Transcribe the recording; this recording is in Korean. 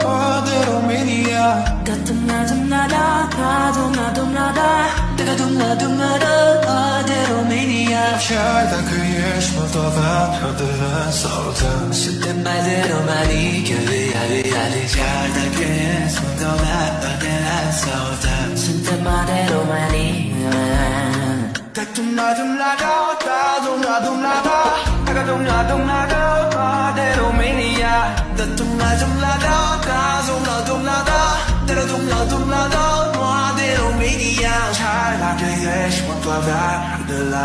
어디로 미니야 어디로 미니야 절단 그의 숨어도가 편들은 서로다 쓸땐 말대로만 이겨야 절단 그의 숨어도가 편들은 서로다 쓸땐 말대로만 이겨야 어디로 미니야 어디로 미니야 잘나게 숨어도가 편들은